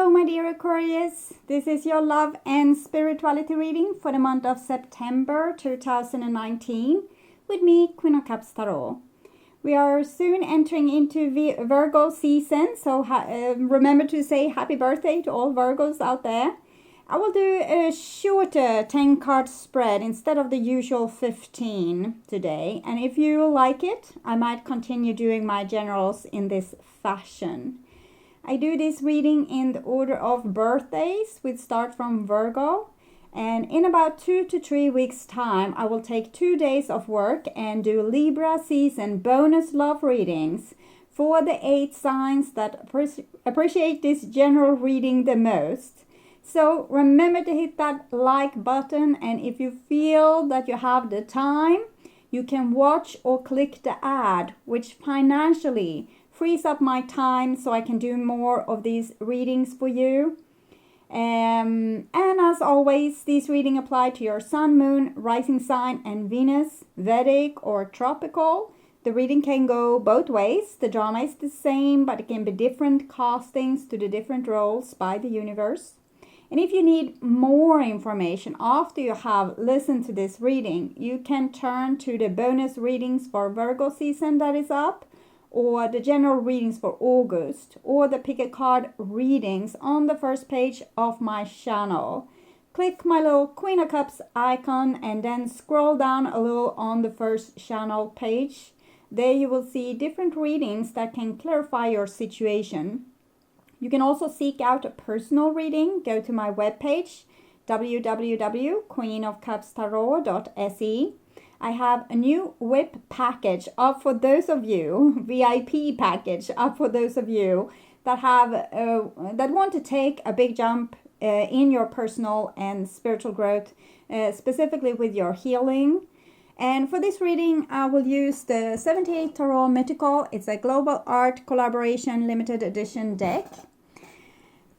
Hello, my dear Aquarius. This is your love and spirituality reading for the month of September 2019 with me, Queen of Cups Tarot. We are soon entering into the Virgo season, so remember to say happy birthday to all Virgos out there. I will do a shorter 10-card spread instead of the usual 15 today. And if you like it, I might continue doing my generals in this fashion. I do this reading in the order of birthdays, with start from Virgo. And in about 2 to 3 weeks time, I will take 2 days of work and do Libra season bonus love readings for the 8 signs that appreciate this general reading the most. So remember to hit that like button, and if you feel that you have the time, you can watch or click the ad, which financially frees up my time so I can do more of these readings for you. And as always, these readings apply to your sun, moon, rising sign, and Venus, Vedic or tropical. The reading can go both ways. The drama is the same, but it can be different castings to the different roles by the universe. And if you need more information after you have listened to this reading, you can turn to the bonus readings for Virgo season that is up, or the general readings for August, or the pick a card readings on the first page of my channel. Click my little Queen of Cups icon and then scroll down a little on the first channel page. There you will see different readings that can clarify your situation. You can also seek out a personal reading. Go to my webpage, www.queenofcupstarot.se. I have a new whip package up for those of you, VIP package up for those of you that have that want to take a big jump in your personal and spiritual growth, specifically with your healing. And for this reading, I will use the 78 Tarot Mythical. It's a global art collaboration limited edition deck.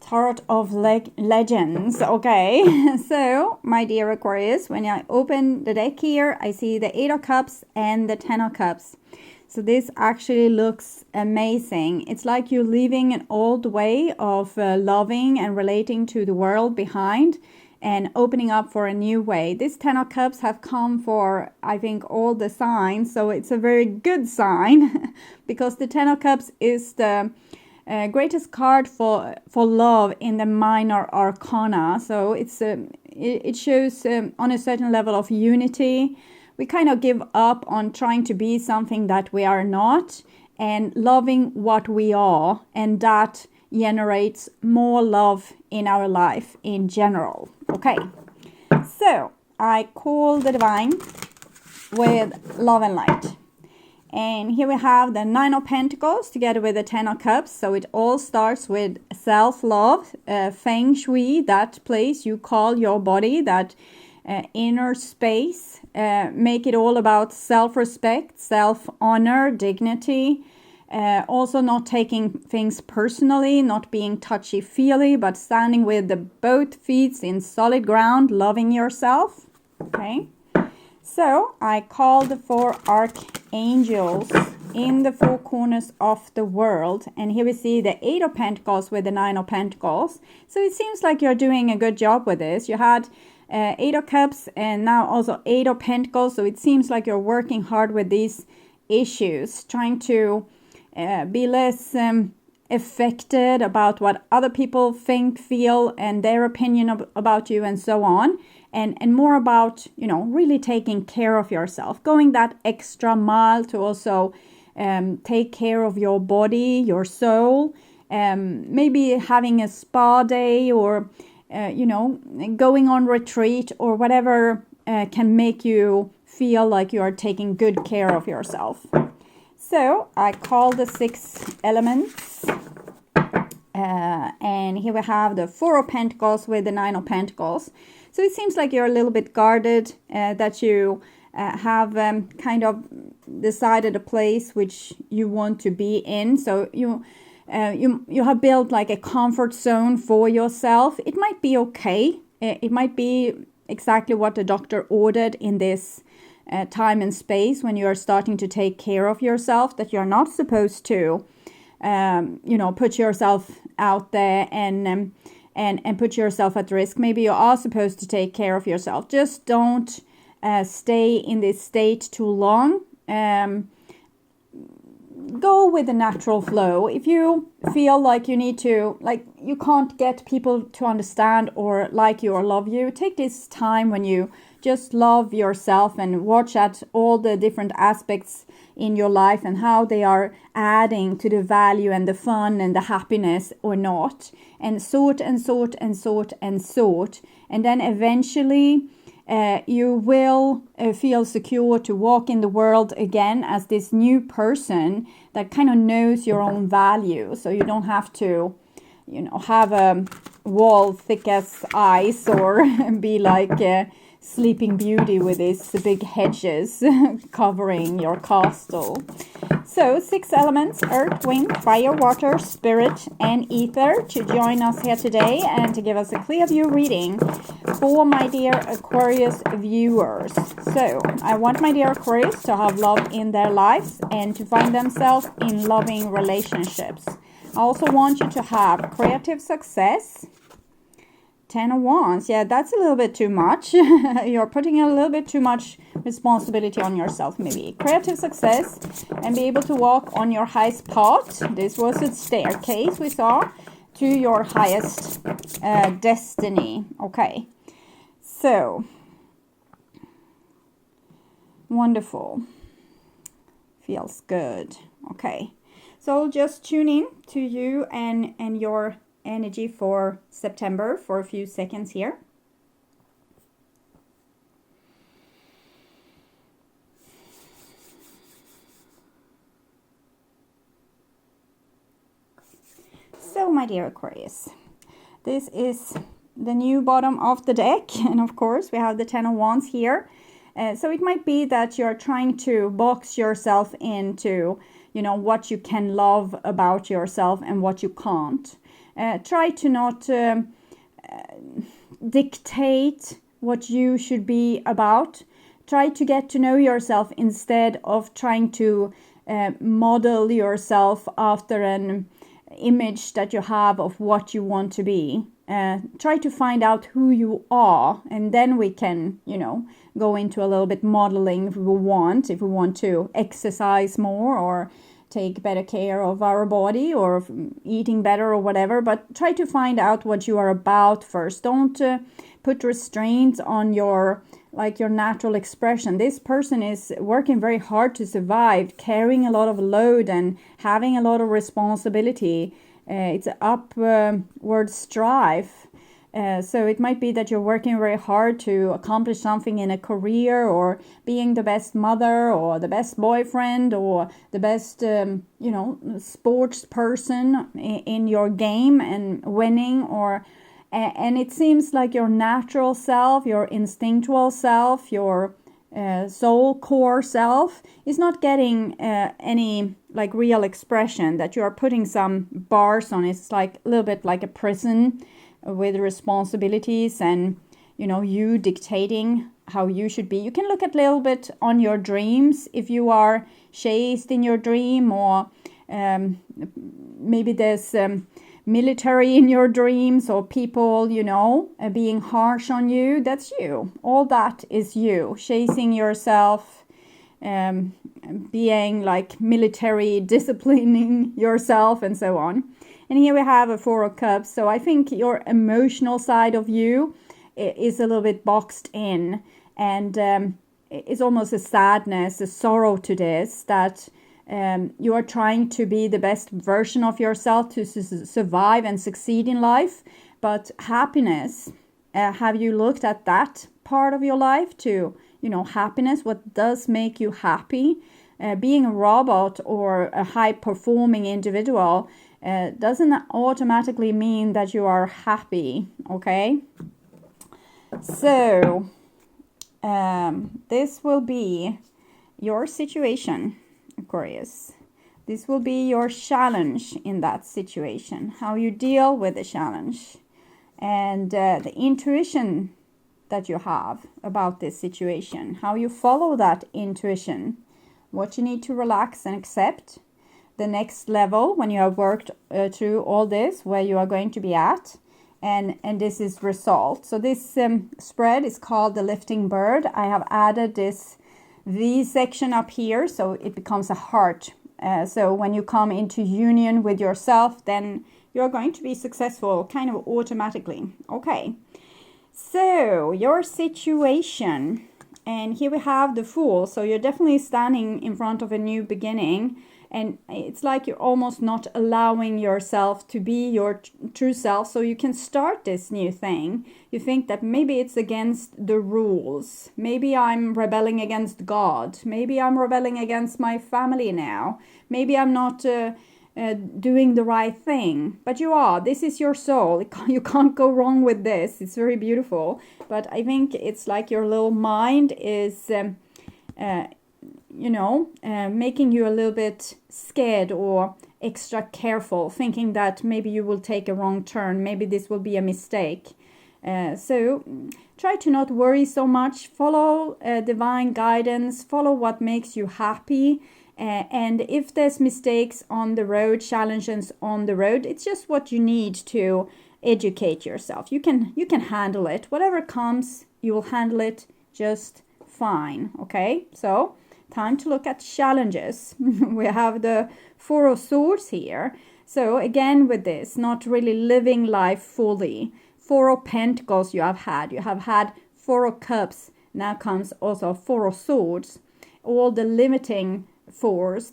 Tarot of Legends. Okay, so my dear Aquarius, when I open the deck here, I see the 8 of Cups and the 10 of Cups. So this actually looks amazing. It's like you're leaving an old way of loving and relating to the world behind and opening up for a new way. This 10 of Cups have come for, I think, all the signs. So it's a very good sign because the 10 of Cups is the greatest card for love in the minor arcana. So it shows on a certain level of unity. We kind of give up on trying to be something that we are not and loving what we are, and that generates more love in our life in general. Okay, so I call the divine with love and light. And here we have the 9 of Pentacles together with the 10 of Cups. So it all starts with self-love, Feng Shui, that place you call your body, that inner space. Make it all about self-respect, self-honor, dignity. Also not taking things personally, not being touchy-feely, but standing with the both feet in solid ground, loving yourself. Okay. So I called for archangels in the 4 corners of the world. And here we see the 8 of Pentacles with the 9 of Pentacles. So it seems like you're doing a good job with this. You had 8 of Cups and now also 8 of Pentacles. So it seems like you're working hard with these issues, trying to be less affected about what other people think, feel, and their opinion about you and so on. And more about, really taking care of yourself, going that extra mile to also take care of your body, your soul, maybe having a spa day or, going on retreat or whatever can make you feel like you are taking good care of yourself. So I call the 6 elements. And here we have the 4 of Pentacles with the 9 of Pentacles. So it seems like you're a little bit guarded, that you have kind of decided a place which you want to be in. So you have built like a comfort zone for yourself. It might be okay. It might be exactly what the doctor ordered in this time and space when you are starting to take care of yourself, that you're not supposed to, put yourself out there and put yourself at risk. Maybe you are supposed to take care of yourself. Just don't stay in this state too long. Go with the natural flow. If you feel like you need to, like you can't get people to understand or like you or love you, take this time when you just love yourself and watch at all the different aspects in your life and how they are adding to the value and the fun and the happiness or not, and sort and sort and sort and sort, and then eventually you will feel secure to walk in the world again as this new person that kind of knows your own value. So you don't have to, have a wall thick as ice or be like Sleeping Beauty with these big hedges covering your castle. So 6 elements, earth, wind, fire, water, spirit, and ether, to join us here today and to give us a clear view reading for my dear Aquarius viewers. So I want my dear Aquarius to have love in their lives and to find themselves in loving relationships. I also want you to have creative success. 10 of Wands. Yeah, that's a little bit too much. You're putting a little bit too much responsibility on yourself, maybe. Creative success and be able to walk on your highest path. This was a staircase we saw to your highest destiny. Okay. So, wonderful. Feels good. Okay. So just tune in to you and your energy for September for a few seconds here. So my dear Aquarius, this is the new bottom of the deck, and of course we have the 10 of Wands here. So it might be that you're trying to box yourself into, what you can love about yourself and what you can't. Try to not dictate what you should be about. Try to get to know yourself instead of trying to model yourself after an image that you have of what you want to be. Try to find out who you are, and then we can, go into a little bit modeling if we want to exercise more or take better care of our body or eating better or whatever, but try to find out what you are about first. Don't put restraints on your natural expression. This person is working very hard to survive, carrying a lot of load and having a lot of responsibility. It's an upward strive. So it might be that you're working very hard to accomplish something in a career, or being the best mother or the best boyfriend or the best, sports person in your game and winning, and it seems like your natural self, your instinctual self, your soul core self is not getting any real expression, that you are putting some bars on. It's like a little bit like a prison with responsibilities and you dictating how you should be. You can look at a little bit on your dreams if you are chased in your dream, or maybe there's military in your dreams, or people being harsh on you. That's you. All that is you chasing yourself, being like military, disciplining yourself and so on. And here we have a 4 of Cups. So I think your emotional side of you is a little bit boxed in. And it's almost a sadness, a sorrow to this, that you are trying to be the best version of yourself to survive and succeed in life. But happiness, have you looked at that part of your life too? Happiness, what does make you happy? Being a robot or a high-performing individual doesn't automatically mean that you are happy, okay? So, this will be your situation, Aquarius. This will be your challenge in that situation, how you deal with the challenge, and the intuition that you have about this situation, how you follow that intuition, what you need to relax and accept, the next level when you have worked through all this, where you are going to be at. And this is result. So this spread is called the lifting bird. I have added this V section up here, so it becomes a heart. So when you come into union with yourself, then you're going to be successful kind of automatically. Okay, so your situation, and here we have the Fool. So you're definitely standing in front of a new beginning, and it's like you're almost not allowing yourself to be your true self, so you can start this new thing. You think that maybe it's against the rules. Maybe I'm rebelling against God. Maybe I'm rebelling against my family now. Maybe I'm not doing the right thing. But you are. This is your soul. You can't go wrong with this. It's very beautiful. But I think it's like your little mind is making you a little bit scared or extra careful, thinking that maybe you will take a wrong turn, maybe this will be a mistake. So try to not worry so much, follow divine guidance, follow what makes you happy. And if there's mistakes on the road, challenges on the road, it's just what you need to educate yourself. You can handle it. Whatever comes, you will handle it just fine. Okay, so time to look at challenges. We have the Four of Swords here. So again with this, not really living life fully. Four of Pentacles you have had. You have had Four of Cups. Now comes also Four of Swords. All the limiting force.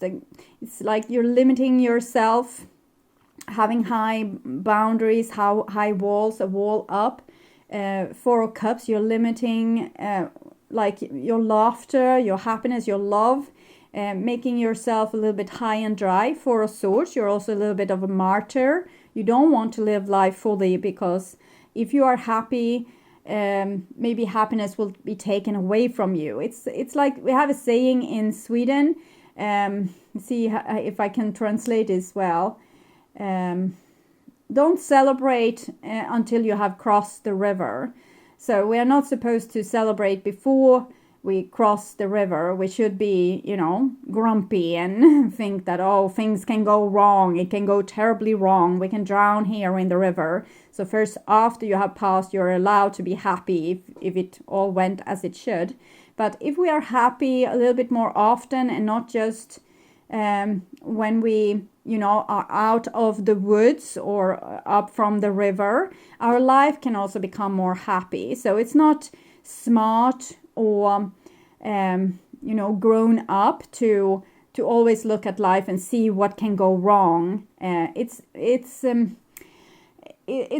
It's like you're limiting yourself, having high boundaries, high walls, a wall up. Four of Cups, you're limiting like your laughter, your happiness, your love, making yourself a little bit high and dry. Four of Swords, you're also a little bit of a martyr. You don't want to live life fully, because if you are happy, maybe happiness will be taken away from you. It's like we have a saying in Sweden. See if I can translate as well. Don't celebrate until you have crossed the river. So we are not supposed to celebrate before we cross the river. We should be, grumpy and think that, oh, things can go wrong. It can go terribly wrong. We can drown here in the river. So first, after you have passed, you're allowed to be happy if it all went as it should. But if we are happy a little bit more often, and not just when we are out of the woods or up from the river, our life can also become more happy. So it's not smart or grown up to always look at life and see what can go wrong. It's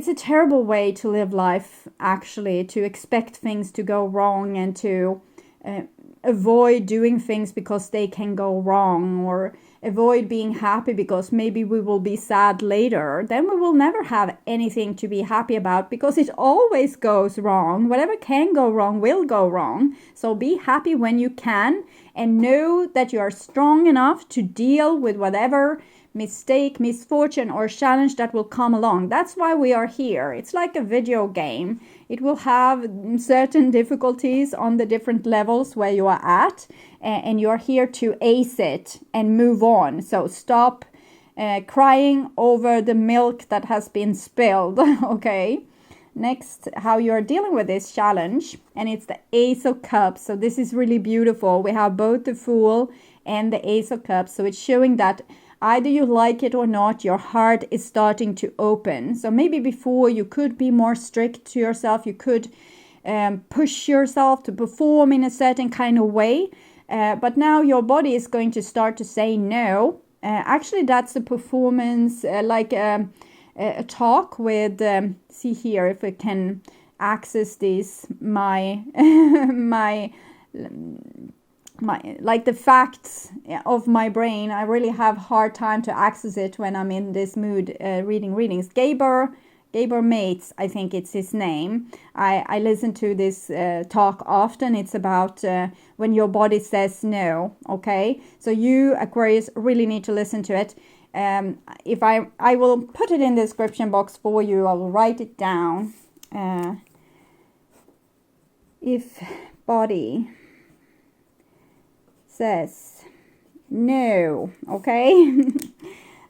a terrible way to live life, actually, to expect things to go wrong and to avoid doing things because they can go wrong, or avoid being happy because maybe we will be sad later. Then we will never have anything to be happy about, because it always goes wrong. Whatever can go wrong will go wrong. So be happy when you can, and know that you are strong enough to deal with whatever mistake, misfortune, or challenge that will come along. That's why we are here. It's like a video game. It will have certain difficulties on the different levels where you are at, and you are here to ace it and move on. So stop crying over the milk that has been spilled. Okay, next, how you are dealing with this challenge, and it's the Ace of Cups. So this is really beautiful. We have both the Fool and the Ace of Cups. So it's showing that either you like it or not, your heart is starting to open. So maybe before you could be more strict to yourself, you could push yourself to perform in a certain kind of way. But now your body is going to start to say no. Actually, that's a performance, like a talk with, see here if we can access this, my like the facts of my brain. I really have hard time to access it when I'm in this mood, reading readings. Gabor Mates, I think it's his name. I listen to this talk often. It's about when your body says no. Okay, so you, Aquarius, really need to listen to it. If I will put it in the description box for you. I will write it down. If body says no, okay.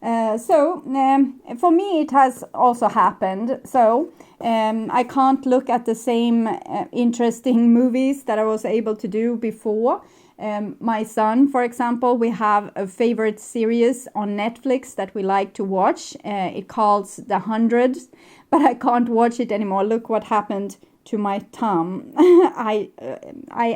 For me, it has also happened. So I can't look at the same interesting movies that I was able to do before. My son, for example, we have a favorite series on Netflix that we like to watch. It calls The 100, but I can't watch it anymore. Look what happened to my thumb. I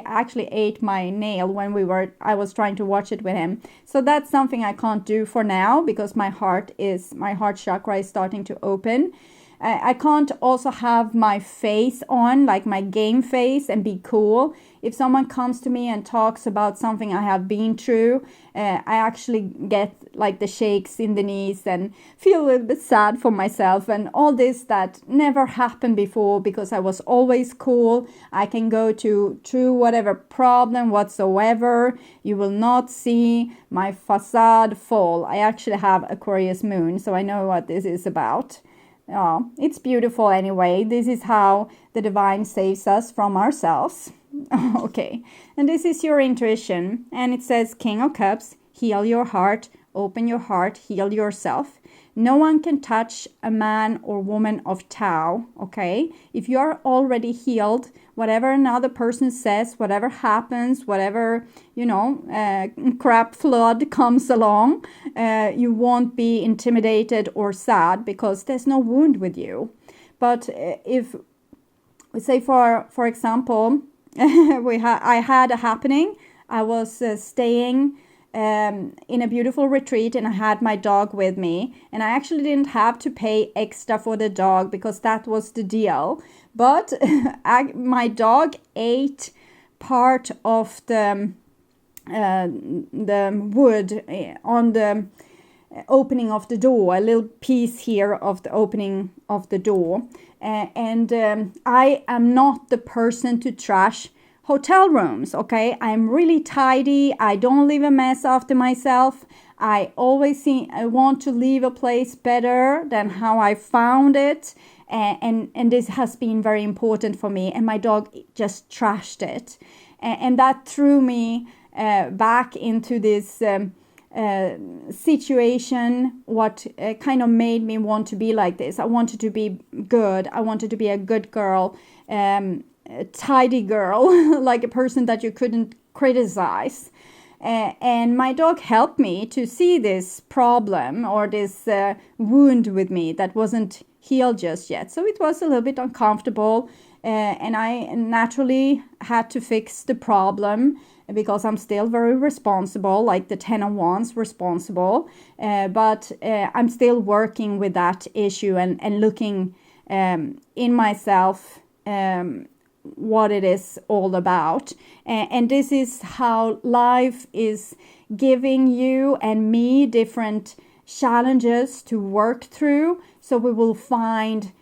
actually ate my nail when I was trying to watch it with him. So that's something I can't do for now because my heart chakra is starting to open. I can't also have my face on, like my game face, and be cool. If someone comes to me and talks about something I have been through, I actually get like the shakes in the knees and feel a little bit sad for myself, and all this that never happened before because I was always cool. I can go through whatever problem whatsoever. You will not see my facade fall. I actually have Aquarius moon, so I know what this is about. Oh, it's beautiful anyway. This is how the divine saves us from ourselves. Okay, and this is your intuition. And it says, King of Cups, heal your heart, open your heart, heal yourself. No one can touch a man or woman of Tao, okay? If you are already healed, whatever another person says, whatever happens, whatever, crap flood comes along, you won't be intimidated or sad because there's no wound with you. But if, say for example, I had a happening. I was staying in a beautiful retreat, and I had my dog with me, and I actually didn't have to pay extra for the dog because that was the deal. But my dog ate part of the wood on the opening of the door, a little piece here of the opening of the door, and I am not the person to trash hotel rooms, okay? I'm really tidy. I don't leave a mess after myself. I always I want to leave a place better than how I found it. And this has been very important for me. And my dog just trashed it. And that threw me back into this situation, what kind of made me want to be like this. I wanted to be good. I wanted to be a good girl. A tidy girl, like a person that you couldn't criticize. And my dog helped me to see this problem or this wound with me that wasn't healed just yet. So it was a little bit uncomfortable, and I naturally had to fix the problem because I'm still very responsible, like the 10 of Wands responsible, but I'm still working with that issue and looking in myself what it is all about. And this is how life is giving you and me different challenges to work through, so we will find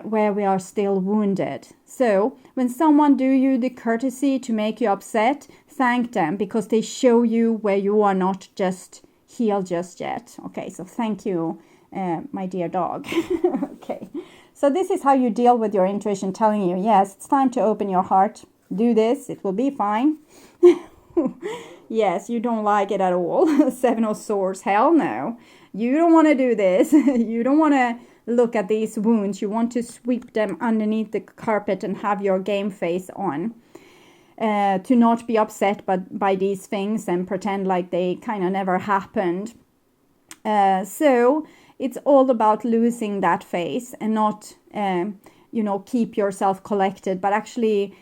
where we are still wounded. So when someone do you the courtesy to make you upset, thank them because they show you where you are not just healed just yet. Okay, so thank you, my dear dog. Okay. So this is how you deal with your intuition telling you, yes, it's time to open your heart. Do this, it will be fine. Yes, you don't like it at all. Seven of Swords, hell no. You don't want to do this. You don't want to look at these wounds. You want to sweep them underneath the carpet and have your game face on. To not be upset by these things and pretend like they kind of never happened. So it's all about losing that face and not, keep yourself collected, but actually,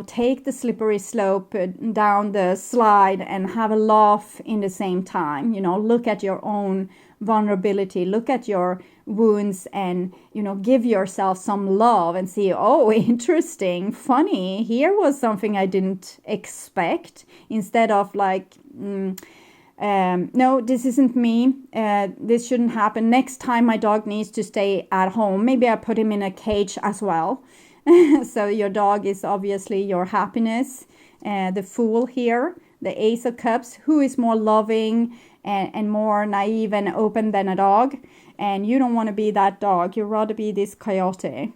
take the slippery slope down the slide and have a laugh in the same time. Look at your own vulnerability, look at your wounds and, give yourself some love and see, oh, interesting, funny, here was something I didn't expect, instead of like, no, this isn't me. This shouldn't happen. Next time my dog needs to stay at home, maybe I put him in a cage as well. So your dog is obviously your happiness. The Fool here, the Ace of Cups, who is more loving and more naive and open than a dog. And you don't want to be that dog. You'd rather be this coyote.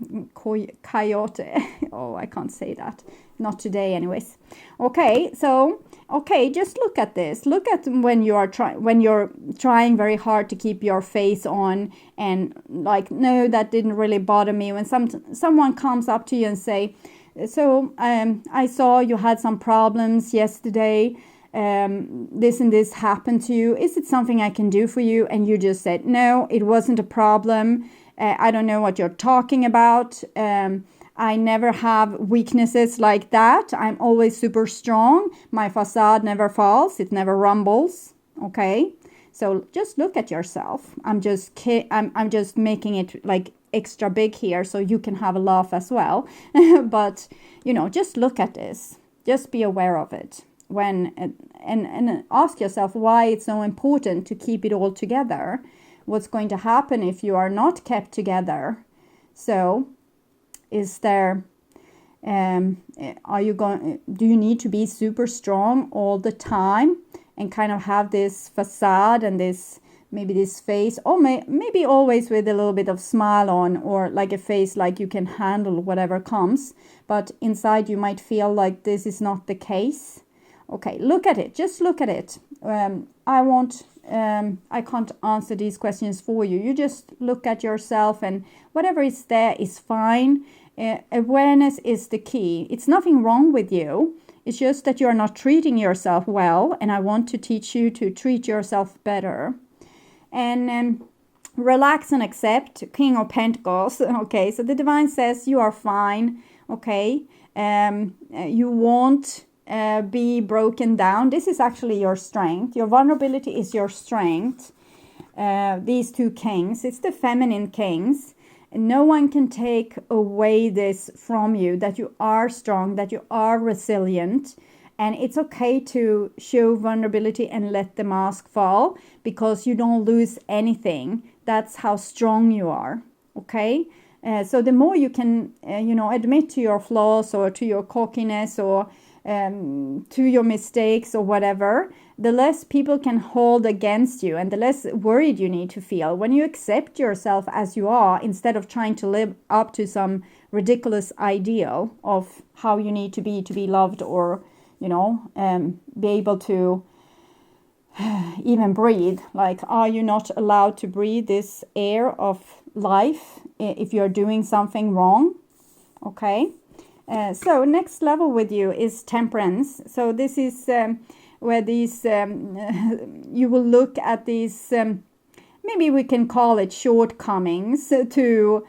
Coyote. Oh, I can't say that. Not today anyways. Okay, so Okay, just look at this. Look at when you're trying very hard to keep your face on, and like, no, that didn't really bother me. When someone comes up to you and say, so I saw you had some problems yesterday. This and this happened to you. Is it something I can do for you? And you just said, no, it wasn't a problem. I don't know what you're talking about. I never have weaknesses like that. I'm always super strong. My facade never falls. It never rumbles. Okay. So just look at yourself. I'm just making it like extra big here so you can have a laugh as well. But, you know, just look at this. Just be aware of it. And ask yourself why it's so important to keep it all together. What's going to happen if you are not kept together? So, is there, do you need to be super strong all the time and kind of have this facade and maybe this face, or maybe always with a little bit of smile on, or like a face like you can handle whatever comes, but inside you might feel like this is not the case? Okay, look at it. Just look at it. I can't answer these questions for you. You just look at yourself, and whatever is there is fine. Awareness is the key. It's nothing wrong with you. It's just that you're not treating yourself well, and I want to teach you to treat yourself better. And relax and accept. King of Pentacles. Okay, so the divine says you are fine. Okay, you won't be broken down. This is actually your strength. Your vulnerability is your strength. These two kings, it's the feminine kings. No one can take away this from you, that you are strong, that you are resilient. And it's okay to show vulnerability and let the mask fall, because you don't lose anything. That's how strong you are. Okay. So the more you can, admit to your flaws or to your cockiness or to your mistakes or whatever, the less people can hold against you and the less worried you need to feel. When you accept yourself as you are, instead of trying to live up to some ridiculous ideal of how you need to be loved, or, be able to even breathe. Like, are you not allowed to breathe this air of life if you're doing something wrong? Okay. So next level with you is Temperance. So this is where these you will look at these maybe we can call it shortcomings to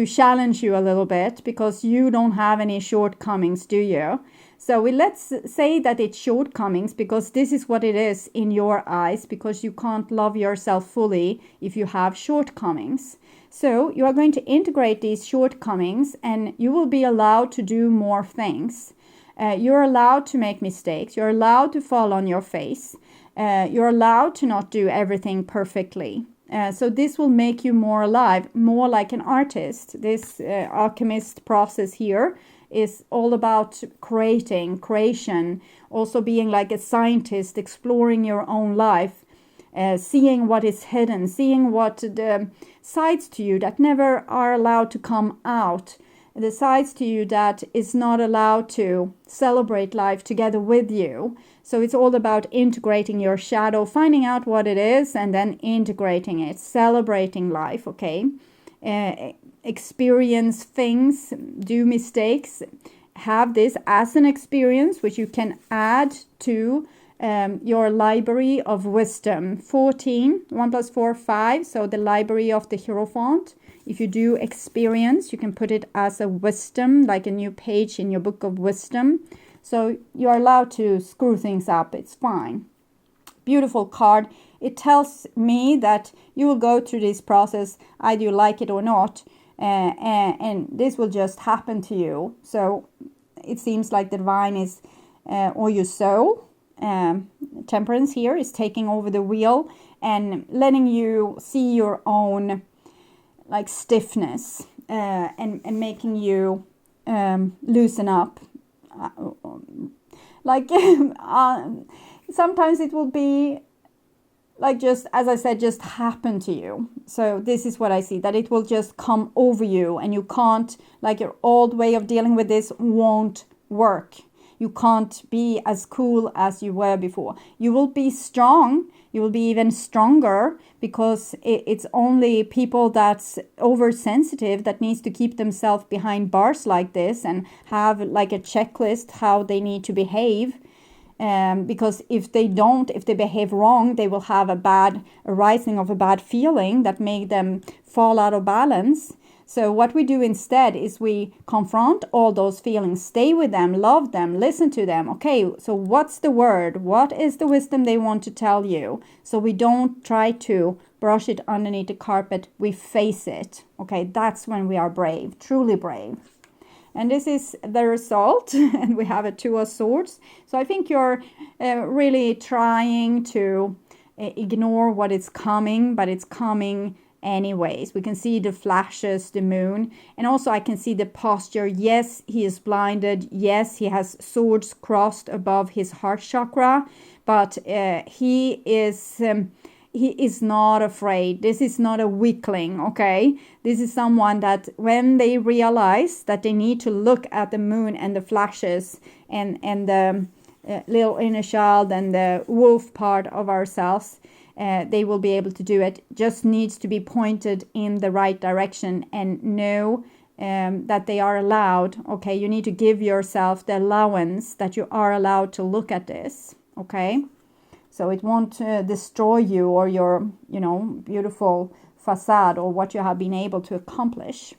challenge you a little bit, because you don't have any shortcomings, do you? So let's say that it's shortcomings because this is what it is in your eyes, because you can't love yourself fully if you have shortcomings. So you are going to integrate these shortcomings, and you will be allowed to do more things. You're allowed to make mistakes. You're allowed to fall on your face. You're allowed to not do everything perfectly. So this will make you more alive, more like an artist. This alchemist process here is all about creation, also being like a scientist, exploring your own life, seeing what is hidden, seeing what the sides to you that never are allowed to come out, the sides to you that is not allowed to celebrate life together with you. So it's all about integrating your shadow, finding out what it is, and then integrating it, celebrating life, okay? Experience things, do mistakes, have this as an experience, which you can add to your library of wisdom. 14, 1 plus 4, 5. So the library of the Hierophant. If you do experience, you can put it as a wisdom, like a new page in your book of wisdom. So you are allowed to screw things up. It's fine. Beautiful card. It tells me that you will go through this process, either you like it or not. And this will just happen to you. So it seems like the divine is, or your soul, Temperance here is taking over the wheel and letting you see your own like stiffness, and making you loosen up. Sometimes it will be like, just as I said, just happen to you. So this is what I see, that it will just come over you, and you can't, like, your old way of dealing with this won't work. you can't be as cool as you were before. You will be strong. You will be even stronger, because it's only people that's oversensitive that needs to keep themselves behind bars like this and have like a checklist how they need to behave. Because if they behave wrong, they will have a rising of a bad feeling that make them fall out of balance. So what we do instead is we confront all those feelings, stay with them, love them, listen to them. Okay, so what's the word? What is the wisdom they want to tell you? So we don't try to brush it underneath the carpet, we face it. Okay, that's when we are brave, truly brave. And this is the result, and we have a Two of Swords. So I think you're really trying to ignore what is coming, but it's coming anyways. We can see the flashes, the moon, and also I can see the posture. Yes, he is blinded. Yes, he has swords crossed above his heart chakra, but he is not afraid. This is not a weakling, okay? This is someone that when they realize that they need to look at the moon and the flashes and the little inner child and the wolf part of ourselves, they will be able to do it. Just needs to be pointed in the right direction and know that they are allowed. Okay, you need to give yourself the allowance that you are allowed to look at this, okay? So it won't destroy you or your, beautiful facade or what you have been able to accomplish.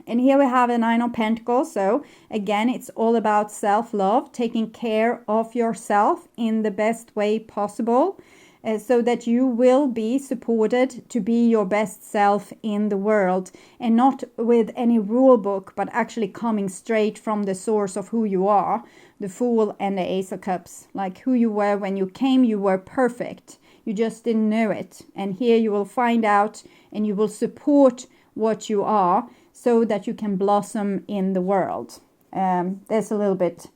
And here we have a Nine of Pentacles. So again, it's all about self-love, taking care of yourself in the best way possible, so that you will be supported to be your best self in the world, and not with any rule book, but actually coming straight from the source of who you are. The Fool and the Ace of Cups, like who you were when you came, you were perfect. You just didn't know it. And here you will find out, and you will support what you are so that you can blossom in the world. We have a little bit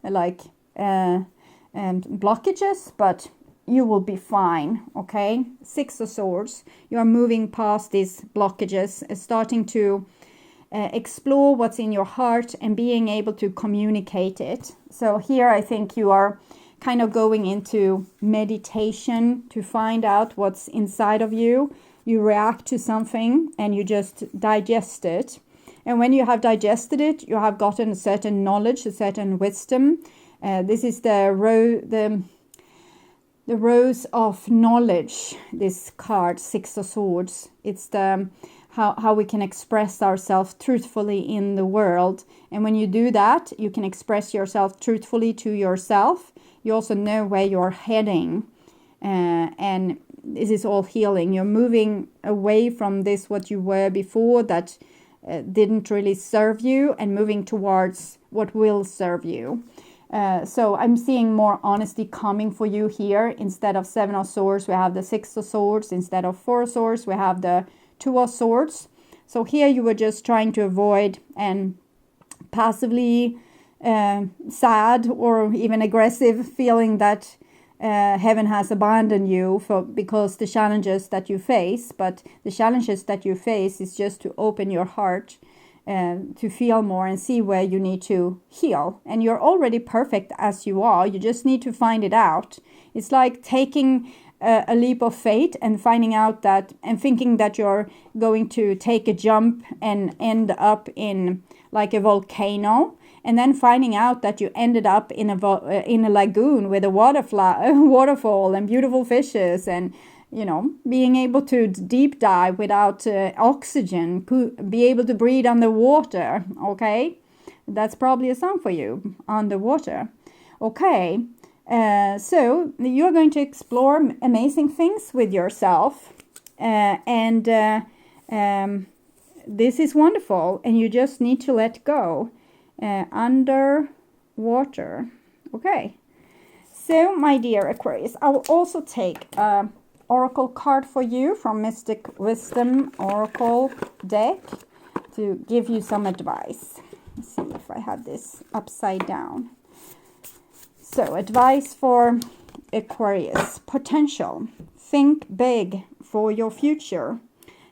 like blockages, but you will be fine, okay? Six of Swords. You are moving past these blockages, starting to explore what's in your heart and being able to communicate it. So here I think you are kind of going into meditation to find out what's inside of you. You react to something and you just digest it. And when you have digested it, you have gotten a certain knowledge, a certain wisdom. This is the Rose of Knowledge, this card, Six of Swords. It's the how we can express ourselves truthfully in the world. And when you do that, you can express yourself truthfully to yourself. You also know where you're heading. And this is all healing. You're moving away from this, what you were before that didn't really serve you, and moving towards what will serve you. So I'm seeing more honesty coming for you here. Instead of Seven of Swords, we have the Six of Swords. Instead of Four of Swords, we have the Two of Swords. So here you were just trying to avoid and passively sad or even aggressive, feeling that heaven has abandoned you because the challenges that you face. But the challenges that you face is just to open your heart to feel more and see where you need to heal. And you're already perfect as you are. You just need to find it out. It's like taking a leap of faith and finding out that, and thinking that you're going to take a jump and end up in like a volcano, and then finding out that you ended up in a lagoon with a waterfall and beautiful fishes, and being able to deep dive without oxygen, be able to breathe underwater. Okay, that's probably a song for you, Underwater. Okay. So you're going to explore amazing things with yourself, and this is wonderful, and you just need to let go. Underwater. Okay, so my dear Aquarius, I will also take an oracle card for you from Mystic Wisdom Oracle deck to give you some advice. Let's see if I have this upside down. So, advice for Aquarius. Potential. Think big for your future.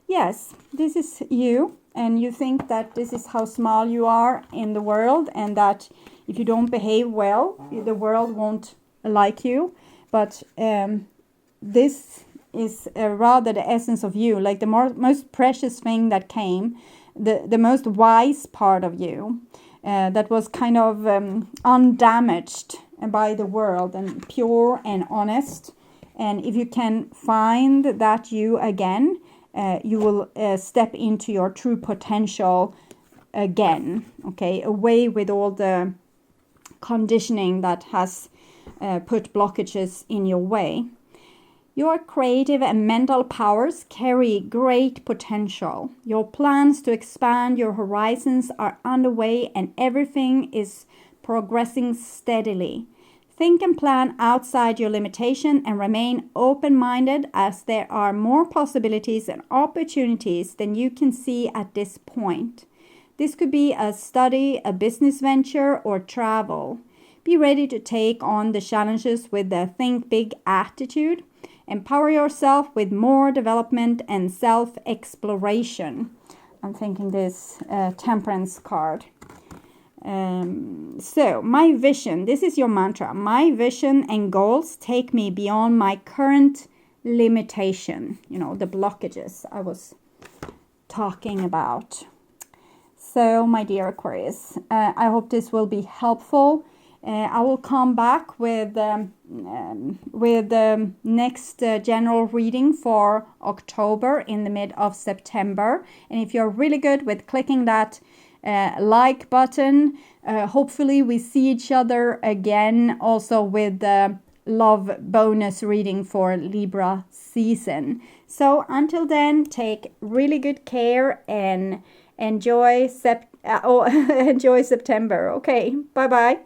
Yes, this is you, and you think that this is how small you are in the world, and that if you don't behave well, the world won't like you. But this is rather the essence of you, like the most precious thing that came, the most wise part of you, that was kind of undamaged by the world and pure and honest. And if you can find that you again, you will step into your true potential again, okay? Away with all the conditioning that has put blockages in your way. Your creative and mental powers carry great potential. Your plans to expand your horizons are underway and everything is progressing steadily. Think and plan outside your limitation and remain open-minded, as there are more possibilities and opportunities than you can see at this point. This could be a study, a business venture, or travel. Be ready to take on the challenges with a think big attitude. Empower yourself with more development and self-exploration. I'm thinking this Temperance card. So my vision, this is your mantra. My vision and goals take me beyond my current limitation. You know, the blockages I was talking about. So my dear Aquarius, I hope this will be helpful. I will come back with the next general reading for October in the mid of September. And if you're really good with clicking that like button, hopefully we see each other again also with the love bonus reading for Libra season. So until then, take really good care and enjoy September. Okay, bye bye.